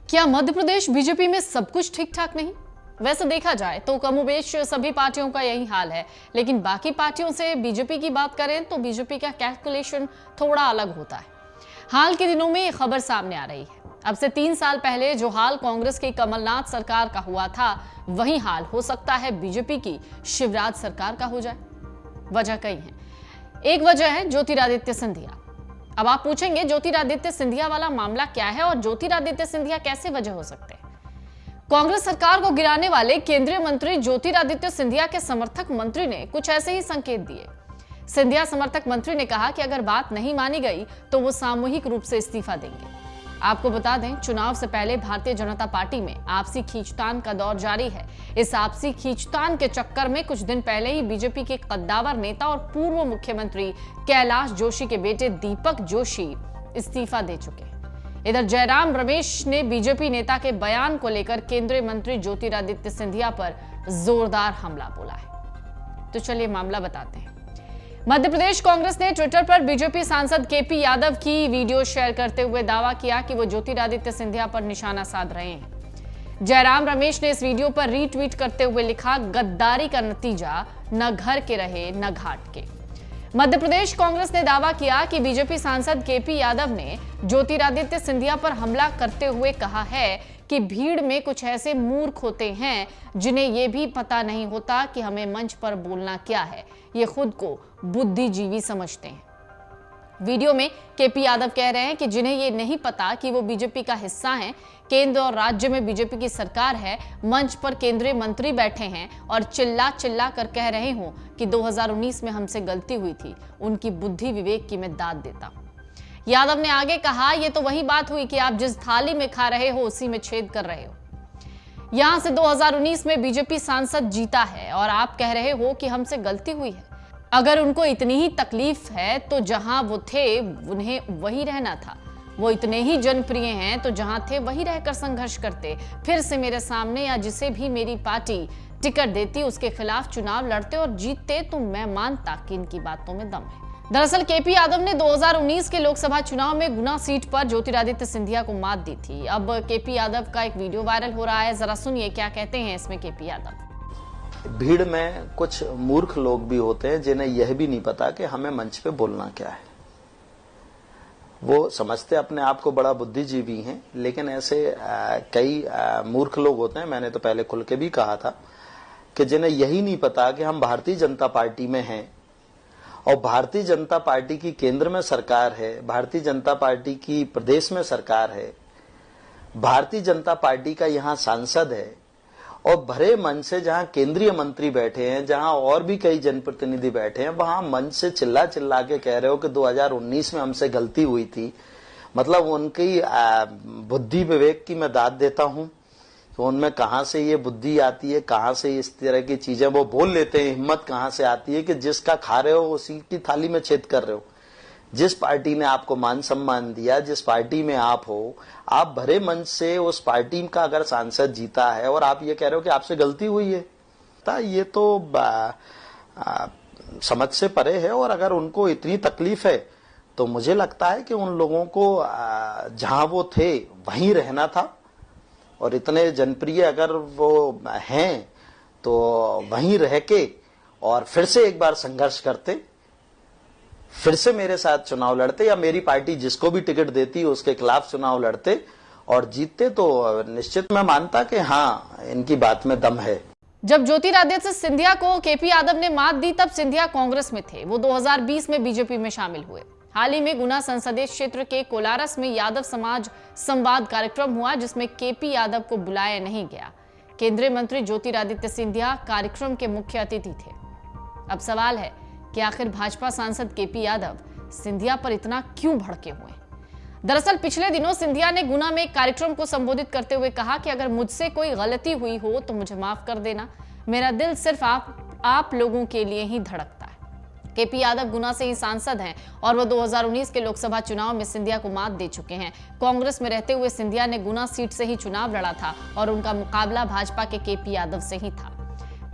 क्या मध्य प्रदेश बीजेपी में सब कुछ ठीक ठाक नहीं? वैसे देखा जाए तो कमोबेश सभी पार्टियों का यही हाल है, लेकिन बाकी पार्टियों से बीजेपी की बात करें तो बीजेपी का कैलकुलेशन थोड़ा अलग होता है। हाल के दिनों में एक खबर सामने आ रही है। अब से 3 साल पहले जो हाल कांग्रेस की कमलनाथ सरकार का हुआ था, वही हाल हो सकता है बीजेपी की शिवराज सरकार का हो जाए। वजह कई है। एक वजह है ज्योतिरादित्य सिंधिया। अब आप पूछेंगे ज्योतिरादित्य सिंधिया वाला मामला क्या है और ज्योतिरादित्य सिंधिया कैसे वजह हो सकते हैं? कांग्रेस सरकार को गिराने वाले केंद्रीय मंत्री ज्योतिरादित्य सिंधिया के समर्थक मंत्री ने कुछ ऐसे ही संकेत दिए। सिंधिया समर्थक मंत्री ने कहा कि अगर बात नहीं मानी गई तो वो सामूहिक रूप से इस्तीफा देंगे। आपको बता दें, चुनाव से पहले भारतीय जनता पार्टी में आपसी खींचतान का दौर जारी है। इस आपसी खींचतान के चक्कर में कुछ दिन पहले ही बीजेपी के कद्दावर नेता और पूर्व मुख्यमंत्री कैलाश जोशी के बेटे दीपक जोशी इस्तीफा दे चुके हैं। इधर जयराम रमेश ने बीजेपी नेता के बयान को लेकर केंद्रीय मंत्री ज्योतिरादित्य सिंधिया पर जोरदार हमला बोला है। तो चलिए मामला बताते हैं। मध्य प्रदेश कांग्रेस ने ट्विटर पर बीजेपी सांसद केपी यादव की वीडियो शेयर करते हुए दावा किया कि वो ज्योतिरादित्य सिंधिया पर निशाना साध रहे हैं। जयराम रमेश ने इस वीडियो पर रीट्वीट करते हुए लिखा, गद्दारी का नतीजा न घर के रहे न घाट के। मध्य प्रदेश कांग्रेस ने दावा किया कि बीजेपी सांसद केपी यादव ने ज्योतिरादित्य सिंधिया पर हमला करते हुए कहा है कि भीड़ में कुछ ऐसे मूर्ख होते हैं जिन्हें यह भी पता नहीं होता कि हमें मंच पर बोलना क्या है। ये खुद को बुद्धिजीवी समझते हैं। वीडियो में केपी यादव कह रहे हैं कि जिन्हें ये नहीं पता कि वो बीजेपी का हिस्सा हैं, केंद्र और राज्य में बीजेपी की सरकार है, मंच पर केंद्रीय मंत्री बैठे हैं और चिल्ला चिल्ला कर कह रहे हो कि 2019 में हमसे गलती हुई थी, उनकी बुद्धि विवेक की मैं दाद देता हूं। यादव ने आगे कहा, ये तो वही बात हुई कि आप जिस थाली में खा रहे हो उसी में छेद कर रहे हो। यहां से 2019 में बीजेपी सांसद जीता है और आप कह रहे हो कि हमसे गलती हुई है। अगर उनको इतनी ही तकलीफ है तो जहां वो थे उन्हें वही रहना था। वो इतने ही जनप्रिय हैं तो जहां थे वही रहकर संघर्ष करते, फिर से मेरे सामने या जिसे भी मेरी पार्टी टिकट देती उसके खिलाफ चुनाव लड़ते और जीतते, तो मैं मानता कि इनकी बातों में दम है। दरअसल केपी यादव ने 2019 के लोकसभा चुनाव में गुना सीट पर ज्योतिरादित्य सिंधिया को मात दी थी। अब केपी यादव का एक वीडियो वायरल हो रहा है, जरा सुनिए क्या कहते हैं इसमें केपी यादव। भीड़ में कुछ मूर्ख लोग भी होते हैं जिन्हें यह भी नहीं पता कि हमें मंच पे बोलना क्या है। वो समझते अपने आप को बड़ा बुद्धिजीवी हैं, लेकिन ऐसे कई मूर्ख लोग होते हैं। मैंने तो पहले खुल के भी कहा था कि जिन्हें यही नहीं पता कि हम भारतीय जनता पार्टी में हैं और भारतीय जनता पार्टी की केंद्र में सरकार है, भारतीय जनता पार्टी की प्रदेश में सरकार है, भारतीय जनता पार्टी का यहाँ सांसद है और भरे मंच से जहां केंद्रीय मंत्री बैठे हैं, जहां और भी कई जनप्रतिनिधि बैठे हैं, वहां मंच से चिल्ला चिल्ला के कह रहे हो कि 2019 में हमसे गलती हुई थी। मतलब उनकी बुद्धि विवेक की मैं दाद देता हूं। तो उनमें कहां से ये बुद्धि आती है, कहां से इस तरह की चीजें वो बोल लेते हैं, हिम्मत कहां से आती है कि जिसका खा रहे हो उसी की थाली में छेद कर रहे हो। जिस पार्टी ने आपको मान सम्मान दिया, जिस पार्टी में आप हो, आप भरे मंच से उस पार्टी का अगर सांसद जीता है और आप ये कह रहे हो कि आपसे गलती हुई है, तो ये तो समझ से परे है। और अगर उनको इतनी तकलीफ है तो मुझे लगता है कि उन लोगों को जहां वो थे वहीं रहना था और इतने जनप्रिय अगर वो हैं तो वहीं रह के और फिर से एक बार संघर्ष करते, फिर से मेरे साथ चुनाव लड़ते या मेरी पार्टी जिसको भी टिकट देती उसके खिलाफ चुनाव लड़ते और जीतते, तो निश्चित मैं मानता कि हाँ, इनकी बात में दम है। जब ज्योतिरादित्य सिंधिया को केपी यादव ने मात दी तब सिंधिया कांग्रेस में थे। वो 2020 में बीजेपी में शामिल हुए। हाल ही में गुना संसदीय क्षेत्र के कोलारस में यादव समाज संवाद कार्यक्रम हुआ, जिसमें केपी यादव को बुलाया नहीं गया। केंद्रीय मंत्री ज्योतिरादित्य सिंधिया कार्यक्रम के मुख्य अतिथि थे। अब सवाल है कि आखिर भाजपा सांसद केपी यादव सिंधिया पर इतना क्यों भड़के हुए? दरअसल पिछले दिनों सिंधिया ने गुना में एक कार्यक्रम को संबोधित करते हुए कहा कि अगर मुझसे कोई गलती हुई हो तो मुझे माफ कर देना, मेरा दिल सिर्फ आप लोगों के लिए ही धड़कता है। केपी यादव गुना से ही सांसद हैं और वो 2019 के लोकसभा चुनाव में सिंधिया को मात दे चुके हैं। कांग्रेस में रहते हुए सिंधिया ने गुना सीट से ही चुनाव लड़ा था और उनका मुकाबला भाजपा के केपी यादव से ही था।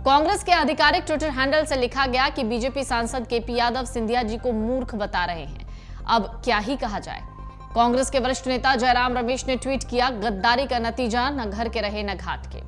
कांग्रेस के आधिकारिक ट्विटर हैंडल से लिखा गया कि बीजेपी सांसद केपी यादव सिंधिया जी को मूर्ख बता रहे हैं। अब क्या ही कहा जाए। कांग्रेस के वरिष्ठ नेता जयराम रमेश ने ट्वीट किया, गद्दारी का नतीजा न घर के रहे न घाट के।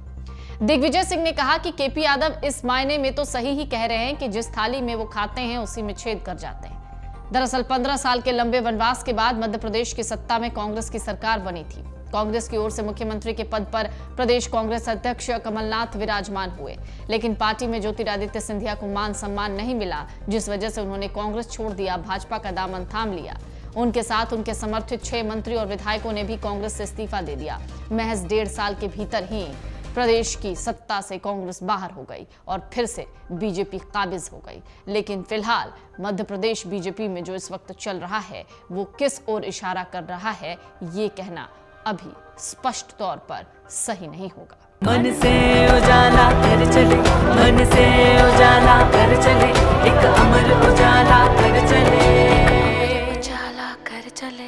दिग्विजय सिंह ने कहा कि केपी यादव इस मायने में तो सही ही कह रहे हैं कि जिस थाली में वो खाते हैं उसी में छेद कर जाते हैं। दरअसल 15 साल के लंबे वनवास के बाद मध्य प्रदेश की सत्ता में कांग्रेस की सरकार बनी थी। कांग्रेस की ओर से मुख्यमंत्री के पद पर प्रदेश कांग्रेस अध्यक्ष कमलनाथ विराजमान हुए, लेकिन पार्टी में ज्योतिरादित्य सिंधिया को मान सम्मान नहीं मिला, जिस वजह से उन्होंने कांग्रेस छोड़ दिया, भाजपा का दामन थाम लिया। उनके साथ उनके समर्थित 6 मंत्री और विधायकों ने भी कांग्रेस से इस्तीफा दे दिया। महज 1.5 साल के भीतर ही प्रदेश की सत्ता से कांग्रेस बाहर हो गई और फिर से बीजेपी काबिज हो गई। लेकिन फिलहाल मध्य प्रदेश बीजेपी में जो इस वक्त चल रहा है वो किस ओर इशारा कर रहा है, ये कहना अभी स्पष्ट तौर पर सही नहीं होगा। मन से उजाला कर चले, मन से उजाला कर चले, एक अमर उजाला कर चले, उजाला कर चले।